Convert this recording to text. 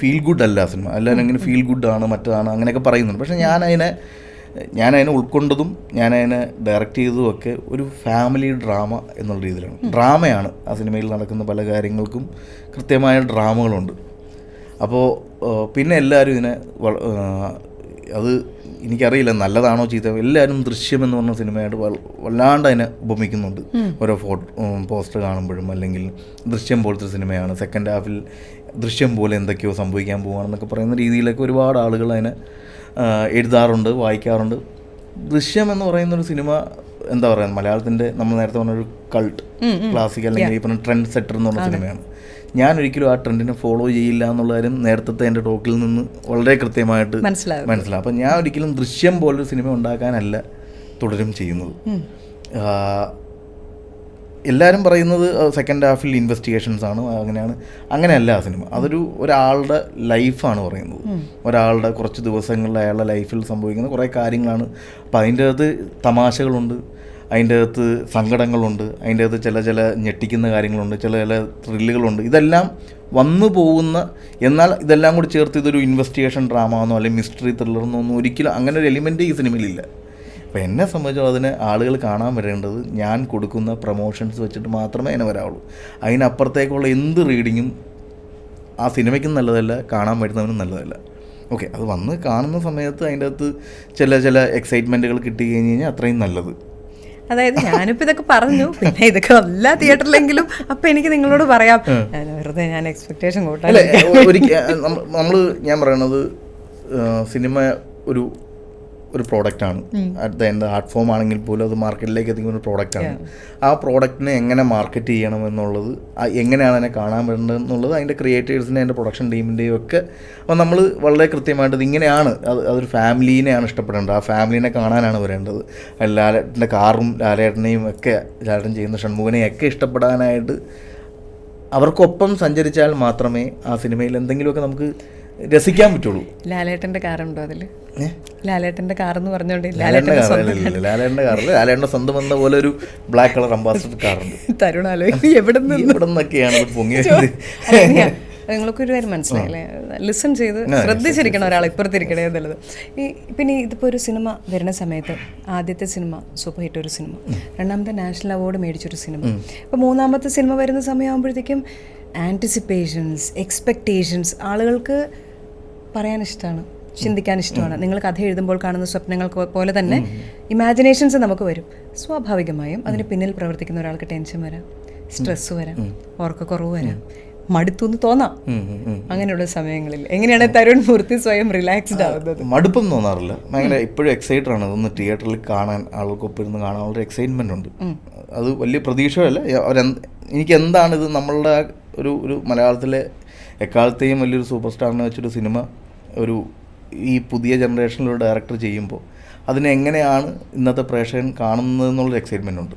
Feel good അല്ല cinema, എല്ലാവരും അങ്ങനെ ഫീൽ ഗുഡാണ് മറ്റതാണ് അങ്ങനെയൊക്കെ പറയുന്നുണ്ട്. പക്ഷേ ഞാനതിനെ ഉൾക്കൊണ്ടതും ഞാനതിനെ ഡയറക്റ്റ് ചെയ്തതും ഒക്കെ ഒരു ഫാമിലി ഡ്രാമ എന്നുള്ള രീതിയിലാണ്. ഡ്രാമയാണ് ആ സിനിമയിൽ നടക്കുന്ന പല കാര്യങ്ങൾക്കും കൃത്യമായ ഡ്രാമകളുണ്ട്. അപ്പോൾ പിന്നെ എല്ലാവരും ഇതിനെ അത് എനിക്കറിയില്ല നല്ലതാണോ ചീത്ത, എല്ലാവരും ദൃശ്യം എന്ന് പറഞ്ഞ സിനിമയായിട്ട് വല്ലാണ്ട് അതിനെ ഉപമിക്കുന്നുണ്ട്. ഓരോ പോസ്റ്റർ കാണുമ്പോഴും, അല്ലെങ്കിൽ ദൃശ്യം പോലത്തെ സിനിമയാണ്, സെക്കൻഡ് ഹാഫിൽ ദൃശ്യം പോലെ എന്തൊക്കെയോ സംഭവിക്കാൻ പോവുകയാണെന്നൊക്കെ പറയുന്ന രീതിയിലൊക്കെ ഒരുപാട് ആളുകൾ അതിനെ എഴുതാറുണ്ട്, വായിക്കാറുണ്ട്. ദൃശ്യം എന്ന് പറയുന്നൊരു സിനിമ എന്താ പറയുക, മലയാളത്തിൻ്റെ നമ്മൾ നേരത്തെ പറഞ്ഞൊരു കൾട്ട് ക്ലാസിക് അല്ലെങ്കിൽ ഈ പറഞ്ഞ ട്രെൻഡ് സെറ്റർ എന്ന് പറഞ്ഞ സിനിമയാണ്. ഞാനൊരിക്കലും ആ ട്രെൻഡിനെ ഫോളോ ചെയ്യില്ല എന്നുള്ള കാര്യം നേരത്തെ എൻ്റെ ടോക്കിൽ നിന്ന് വളരെ കൃത്യമായിട്ട് മനസ്സിലാവും. അപ്പം ഞാൻ ഒരിക്കലും ദൃശ്യം പോലൊരു സിനിമ ഉണ്ടാക്കാനല്ല തുടരും ചെയ്യുന്നത്. എല്ലാവരും പറയുന്നത് സെക്കൻഡ് ഹാഫിൽ ഇൻവെസ്റ്റിഗേഷൻസ് ആണ്, അങ്ങനെയല്ല ആ സിനിമ. ഒരാളുടെ ലൈഫാണ് പറയുന്നത്, ഒരാളുടെ കുറച്ച് ദിവസങ്ങളിൽ അയാളുടെ ലൈഫിൽ സംഭവിക്കുന്ന കുറേ കാര്യങ്ങളാണ്. അപ്പം അതിൻ്റെ അകത്ത് തമാശകളുണ്ട്, അതിൻ്റെ അകത്ത് സങ്കടങ്ങളുണ്ട്, അതിൻ്റെ അകത്ത് ചില ഞെട്ടിക്കുന്ന കാര്യങ്ങളുണ്ട്, ചില ത്രില്ലുകളുണ്ട്. ഇതെല്ലാം വന്നു പോകുന്ന, എന്നാൽ ഇതെല്ലാം കൂടി ചേർത്ത് ഇതൊരു ഇൻവെസ്റ്റിഗേഷൻ ഡ്രാമ എന്നോ അല്ലെങ്കിൽ മിസ്റ്ററി ത്രില്ലറെന്നോ ഒന്നും ഒരിക്കലും അങ്ങനെ ഒരു എലിമെൻറ്റ് ഈ സിനിമയിലില്ല. അപ്പോൾ എന്നെ സംബന്ധിച്ചോ അതിനെ ആളുകൾ കാണാൻ വരേണ്ടത് ഞാൻ കൊടുക്കുന്ന പ്രൊമോഷൻസ് വെച്ചിട്ട് മാത്രമേ അതിനെ വരാവുള്ളൂ. അതിനപ്പുറത്തേക്കുള്ള എന്ത് റീഡിങ്ങും ആ സിനിമയ്ക്കും നല്ലതല്ല, കാണാൻ വരുന്നവനും നല്ലതല്ല. ഓക്കെ, അത് വന്ന് കാണുന്ന സമയത്ത് അതിൻ്റെ അകത്ത് ചില എക്സൈറ്റ്മെൻറ്റുകൾ കിട്ടി കഴിഞ്ഞ് കഴിഞ്ഞാൽ അത്രയും നല്ലത്. അതായത് ഞാനിപ്പോൾ ഇതൊക്കെ പറഞ്ഞു, പിന്നെ ഇതൊക്കെ എല്ലാ തിയേറ്ററിലെങ്കിലും അപ്പം എനിക്ക് നിങ്ങളോട് പറയാം, വെറുതെ ഞാൻ എക്സ്പെക്ടേഷൻ കൂട്ടാൻ ഞാൻ പറയണത് സിനിമ ഒരു പ്രോഡക്റ്റാണ്. At the end art form ആണെങ്കിൽ പോലും അത് മാർക്കറ്റിലേക്ക് എത്തിക്കുന്ന ഒരു പ്രോഡക്റ്റാണ്. ആ പ്രോഡക്റ്റിനെ എങ്ങനെ മാർക്കറ്റ് ചെയ്യണം എന്നുള്ളത്, എങ്ങനെയാണ് അതിനെ കാണാൻ പറ്റുന്നത് അതിൻ്റെ ക്രിയേറ്റേഴ്സിൻ്റെ അതിൻ്റെ പ്രൊഡക്ഷൻ ടീമിൻ്റെയും ഒക്കെ. അപ്പോൾ നമ്മൾ വളരെ കൃത്യമായിട്ട് ഇതിങ്ങനെയാണ്, അതൊരു ഫാമിലീനെയാണ് ഇഷ്ടപ്പെടേണ്ടത്, ആ ഫാമിലീനെ കാണാനാണ് വരേണ്ടത്. ലാലേട്ടൻ്റെ കാറും ലാലേട്ടനെയും ഒക്കെ, ലാലേട്ടൻ ചെയ്യുന്ന ഷൺമുഖനെയും ഒക്കെ ഇഷ്ടപ്പെടാനായിട്ട് അവർക്കൊപ്പം സഞ്ചരിച്ചാൽ മാത്രമേ ആ സിനിമയിൽ എന്തെങ്കിലുമൊക്കെ നമുക്ക് രസിക്കാൻ പറ്റുള്ളൂ. ലാലേട്ടൻ്റെ കാറുണ്ടോ അതിൽ? ലാലേട്ടൻ്റെ കാറെന്ന് പറഞ്ഞോണ്ട് ലാലേട്ടൻ്റെ കാറിൽ ലാലേട്ടൻ്റെ സ്വന്തം എന്ന പോലെ ഒരു ബ്ലാക്ക് കളർ അംബാസിഡർ കാറുണ്ട്. തരുണാലോ എവിടെ നിന്നൊക്കെയാണ് പൊങ്ങിയത്. നിങ്ങളൊക്കെ ഒരു കാര്യം മനസ്സിലായില്ലേ, ലിസൺ ചെയ്ത് ശ്രദ്ധിച്ചിരിക്കണം ഒരാൾ ഇപ്പുറത്തിരിക്കണേ എന്നുള്ളത്. പിന്നെ ഇതിപ്പോൾ ഒരു സിനിമ വരുന്ന സമയത്ത് ആദ്യത്തെ സിനിമ സൂപ്പർ ഹിറ്റ് ഒരു സിനിമ, രണ്ടാമത്തെ നാഷണൽ അവാർഡ് മേടിച്ചൊരു സിനിമ, ഇപ്പോൾ മൂന്നാമത്തെ സിനിമ വരുന്ന സമയമാകുമ്പോഴത്തേക്കും ആൻറ്റിസിപ്പേഷൻസ്, എക്സ്പെക്റ്റേഷൻസ് ആളുകൾക്ക് പറയാൻ ഇഷ്ടമാണ്, ചിന്തിക്കാൻ ഇഷ്ടമാണ്. നിങ്ങൾ കഥ എഴുതുമ്പോൾ കാണുന്ന സ്വപ്നങ്ങൾ പോലെ തന്നെ ഇമാജിനേഷൻസ് നമുക്ക് വരും. സ്വാഭാവികമായും അതിന് പിന്നിൽ പ്രവർത്തിക്കുന്ന ഒരാൾക്ക് ടെൻഷൻ വരാം, സ്ട്രെസ് വരാം, ഉറക്കക്കുറവ് വരാം, മടുത്തുനിന്ന് തോന്നാം. അങ്ങനെയുള്ള സമയങ്ങളിൽ എങ്ങനെയാണ് തരുൺ മൂർത്തി സ്വയം റിലാക്സ്ഡ് ആവുന്നത്? മടുപ്പൊന്നും തോന്നാറില്ല, ഭയങ്കര ഇപ്പോഴും എക്സൈറ്റഡ് ആണ്. അതൊന്ന് തിയേറ്ററിൽ കാണാൻ, ആളുകൾക്കൊപ്പം ഇരുന്ന് കാണാനുള്ള എക്സൈറ്റ്മെൻ്റ് ഉണ്ട്. അത് വലിയ പ്രതീക്ഷയല്ല, എനിക്ക് എന്താണിത് നമ്മളുടെ ഒരു മലയാളത്തിലെ എക്കാലത്തെയും വലിയൊരു സൂപ്പർ സ്റ്റാറിനെ വെച്ചൊരു സിനിമ ഈ പുതിയ ജനറേഷനിലൊരു ഡയറക്ടർ ചെയ്യുമ്പോൾ അതിനെങ്ങനെയാണ് ഇന്നത്തെ പ്രേക്ഷകൻ കാണുന്നതെന്നുള്ളൊരു എക്സൈറ്റ്മെൻ്റ് ഉണ്ട്.